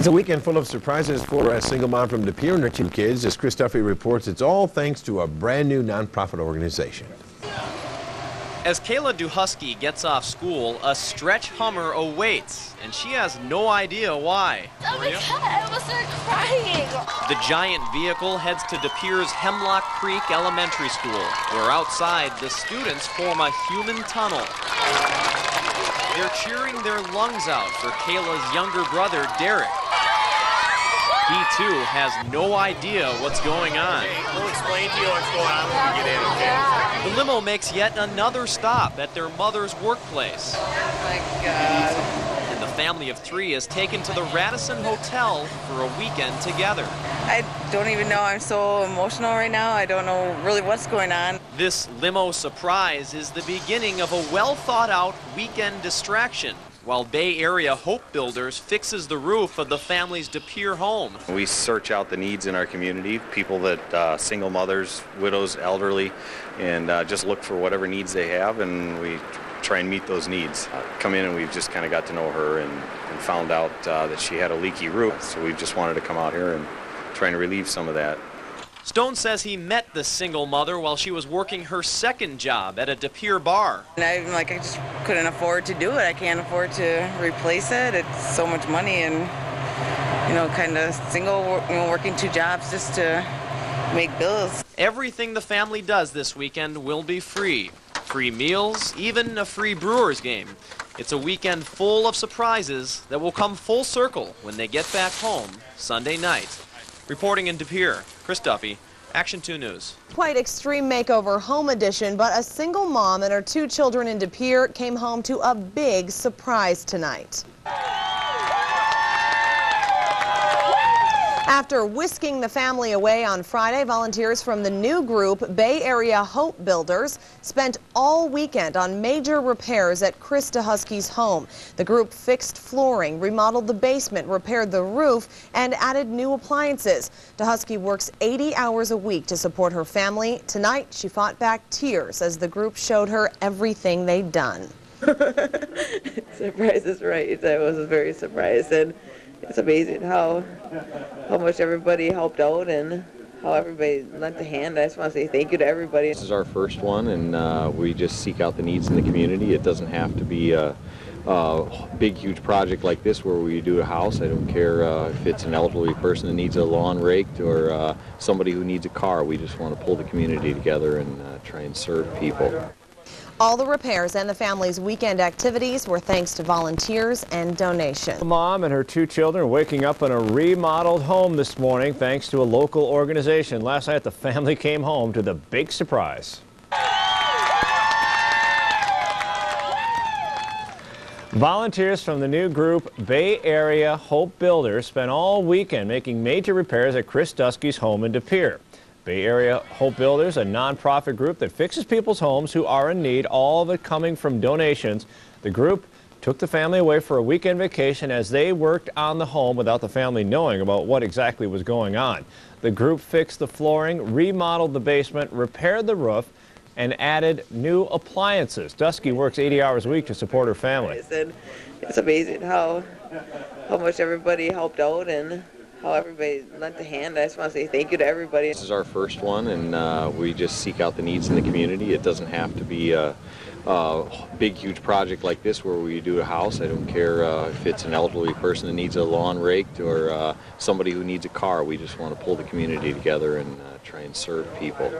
It's a weekend full of surprises for a single mom from De Pere and her two kids. As Chris Duffy reports, it's all thanks to a brand new nonprofit organization. As Kayla Duhusky gets off school, a stretch Hummer awaits, and she has no idea why. Oh my God, I almost started crying. The giant vehicle heads to De Pere's Hemlock Creek Elementary School, where outside the students form a human tunnel. They're cheering their lungs out for Kayla's younger brother, Derek. He, too, has no idea what's going on. We'll explain to you what's going on when we get in, okay? The limo makes yet another stop at their mother's workplace. Oh, my God. And the family of three is taken to the Radisson Hotel for a weekend together. I don't even know. I'm so emotional right now. I don't know really what's going on. This limo surprise is the beginning of a well-thought-out weekend distraction, while Bay Area Hope Builders fixes the roof of the family's De Pere home. We search out the needs in our community, people that, single mothers, widows, elderly, and just look for whatever needs they have, and we try and meet those needs. Come in and we've just kind of got to know her and found out that she had a leaky roof, so we just wanted to come out here and try and relieve some of that. Stone says he met the single mother while she was working her second job at a De Pere bar. And I just couldn't afford to do it. I can't afford to replace it. It's so much money and, kind of single, working two jobs just to make bills. Everything the family does this weekend will be free. Free meals, even a free Brewers game. It's a weekend full of surprises that will come full circle when they get back home Sunday night. Reporting in De Pere, Chris Duffy, Action 2 News. Quite extreme makeover home edition, but a single mom and her two children in De Pere came home to a big surprise tonight. After whisking the family away on Friday, volunteers from the new group, Bay Area Hope Builders, spent all weekend on major repairs at Chris Duhusky's home. The group fixed flooring, remodeled the basement, repaired the roof, and added new appliances. Duhusky works 80 hours a week to support her family. Tonight, she fought back tears as the group showed her everything they'd done. Surprise is right. I was very surprised, and it's amazing how much everybody helped out and how everybody lent a hand. I just want to say thank you to everybody. This is our first one, and we just seek out the needs in the community. It doesn't have to be a big, huge project like this where we do a house. I don't care if it's an elderly person that needs a lawn raked or somebody who needs a car. We just want to pull the community together and try and serve people. All the repairs and the family's weekend activities were thanks to volunteers and donations. Mom and her two children waking up in a remodeled home this morning thanks to a local organization. Last night the family came home to the big surprise. Volunteers from the new group Bay Area Hope Builders spent all weekend making major repairs at Chris Duhusky's home in De Pere. Bay Area Hope Builders, a nonprofit group that fixes people's homes who are in need, all of it coming from donations. The group took the family away for a weekend vacation as they worked on the home without the family knowing about what exactly was going on. The group fixed the flooring, remodeled the basement, repaired the roof, and added new appliances. Duhusky works 80 hours a week to support her family. It's amazing how much everybody helped out and how everybody lent a hand. I just want to say thank you to everybody. This is our first one, and we just seek out the needs in the community. It doesn't have to be a big, huge project like this where we do a house. I don't care if it's an elderly person that needs a lawn raked or somebody who needs a car. We just want to pull the community together and try and serve people.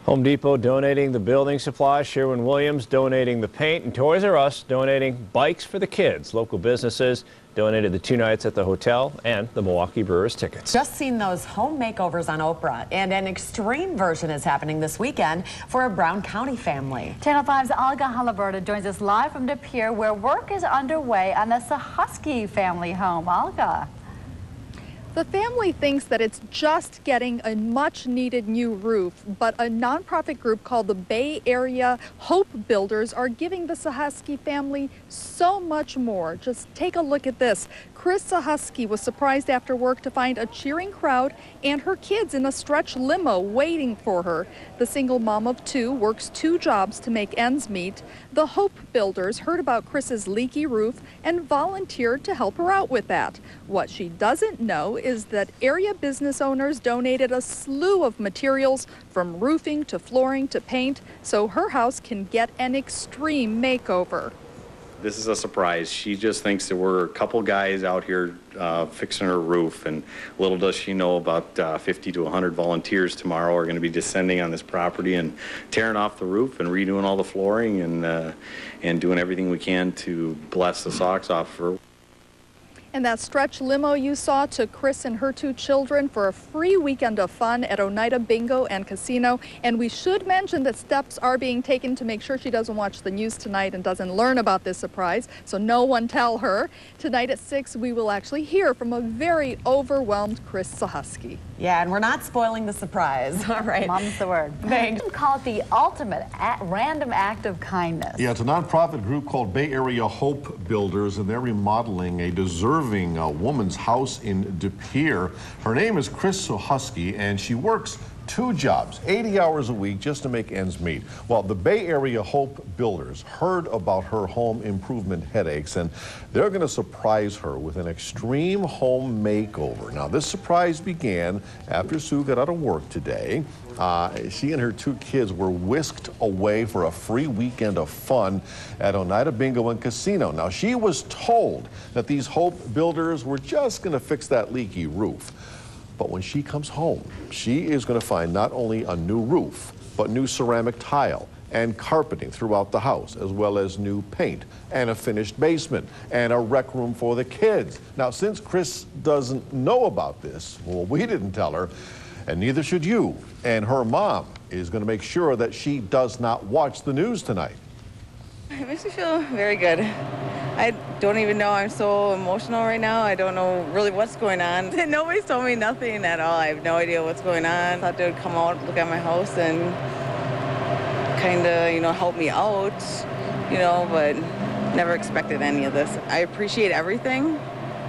Home Depot donating the building supplies, Sherwin-Williams donating the paint, and Toys R Us donating bikes for the kids. Local businesses donated the 2 nights at the hotel and the Milwaukee Brewers tickets. Just seen those home makeovers on Oprah, and an extreme version is happening this weekend for a Brown County family. Channel 5's Olga Haliburda joins us live from De Pere, where work is underway on the Duhusky family home. Olga. The family thinks that it's just getting a much-needed new roof, but a nonprofit group called the Bay Area Hope Builders are giving the Duhusky family so much more. Just take a look at this. Chris Husky was surprised after work to find a cheering crowd and her kids in a stretch limo waiting for her. The single mom of 2 works 2 jobs to make ends meet. The Hope Builders heard about Chris's leaky roof and volunteered to help her out with that. What she doesn't know is that area business owners donated a slew of materials from roofing to flooring to paint so her house can get an extreme makeover. This is a surprise. She just thinks that we're a couple guys out here fixing her roof, and little does she know about 50 to 100 volunteers tomorrow are going to be descending on this property and tearing off the roof and redoing all the flooring and doing everything we can to bless the socks off her. And that stretch limo you saw took Chris and her 2 children for a free weekend of fun at Oneida Bingo and Casino. And we should mention that steps are being taken to make sure she doesn't watch the news tonight and doesn't learn about this surprise. So no one tell her. Tonight at 6, we will actually hear from a very overwhelmed Chris Husky. Yeah, and we're not spoiling the surprise. All right. Mom's the word. Thanks. You call it the ultimate random act of kindness. Yeah, it's a nonprofit group called Bay Area Hope Builders, and they're remodeling a deserving woman's house in De Pere. Her name is Chris Husky, and she works 2 jobs, 80 hours a week, just to make ends meet. Well, the Bay Area Hope Builders heard about her home improvement headaches, and they're going to surprise her with an extreme home makeover. Now, this surprise began after Sue got out of work today. She and her 2 kids were whisked away for a free weekend of fun at Oneida Bingo and Casino. Now, she was told that these Hope Builders were just going to fix that leaky roof. But when she comes home, she is going to find not only a new roof, but new ceramic tile and carpeting throughout the house, as well as new paint and a finished basement and a rec room for the kids. Now, since Chris doesn't know about this, well, we didn't tell her, and neither should you. And her mom is going to make sure that she does not watch the news tonight. It makes me feel very good. I don't even know. I'm so emotional right now. I don't know really what's going on. Nobody's told me nothing at all. I have no idea what's going on. I thought they would come out, look at my house, and kind of, help me out, but never expected any of this. I appreciate everything.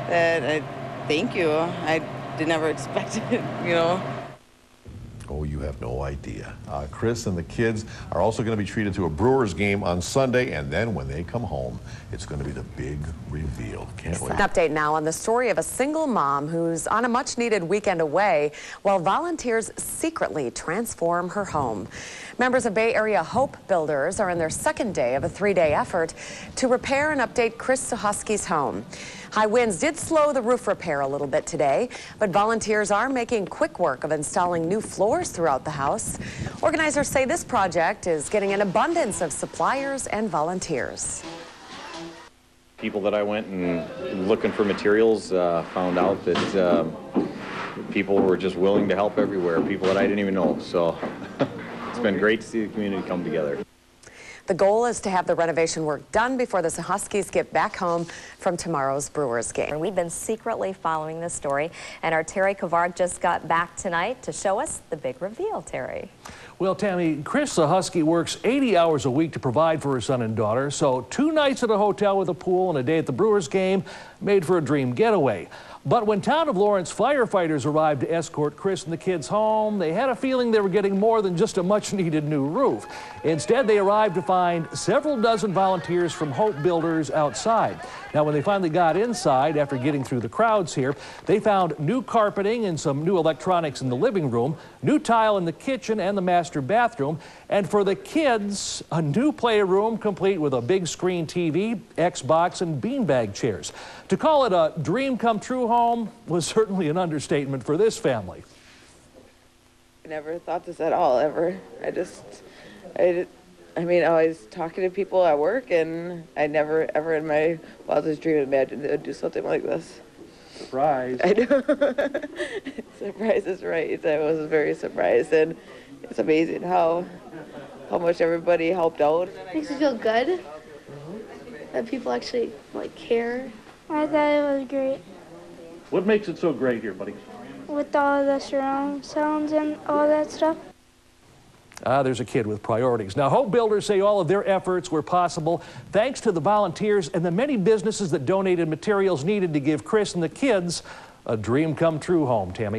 Thank you. I did never expect it, Oh, you have no idea. Chris and the kids are also going to be treated to a Brewers game on Sunday, and then when they come home, it's going to be the big reveal. Can't wait. An update now on the story of a single mom who's on a much-needed weekend away while volunteers secretly transform her home. Members of Bay Area Hope Builders are in their 2nd day of a 3-day effort to repair and update Chris Husky's home. High winds did slow the roof repair a little bit today, but volunteers are making quick work of installing new floors throughout the house. Organizers say this project is getting an abundance of suppliers and volunteers. People that I went and looking for materials found out that people were just willing to help everywhere, people that I didn't even know. So it's been great to see the community come together. The goal is to have the renovation work done before the Huskies get back home from tomorrow's Brewers game. We've been secretly following this story, and our Terry Kavarg just got back tonight to show us the big reveal, Terry. Well, Tammy, Chris the Husky works 80 hours a week to provide for her son and daughter, so 2 nights at a hotel with a pool and a day at the Brewers game made for a dream getaway. But when Town of Lawrence firefighters arrived to escort Chris and the kids home, they had a feeling they were getting more than just a much-needed new roof. Instead, they arrived to find several dozen volunteers from Hope Builders outside. Now, when they finally got inside, after getting through the crowds here, they found new carpeting and some new electronics in the living room, new tile in the kitchen and the master bathroom, and for the kids, a new playroom complete with a big screen TV, Xbox, and beanbag chairs. To call it a dream come true home was certainly an understatement for this family. I never thought this at all, ever. I was talking to people at work, and I never, ever in my wildest dream imagined they would do something like this. Surprise. I know. Surprise is right. I was very surprised, and it's amazing how much everybody helped out. Makes me feel good that people actually care. I thought it was great. What makes it so great here, buddy? With all the surround sounds and all that stuff. There's a kid with priorities. Now, Hope Builders say all of their efforts were possible thanks to the volunteers and the many businesses that donated materials needed to give Chris and the kids a dream come true home, Tammy.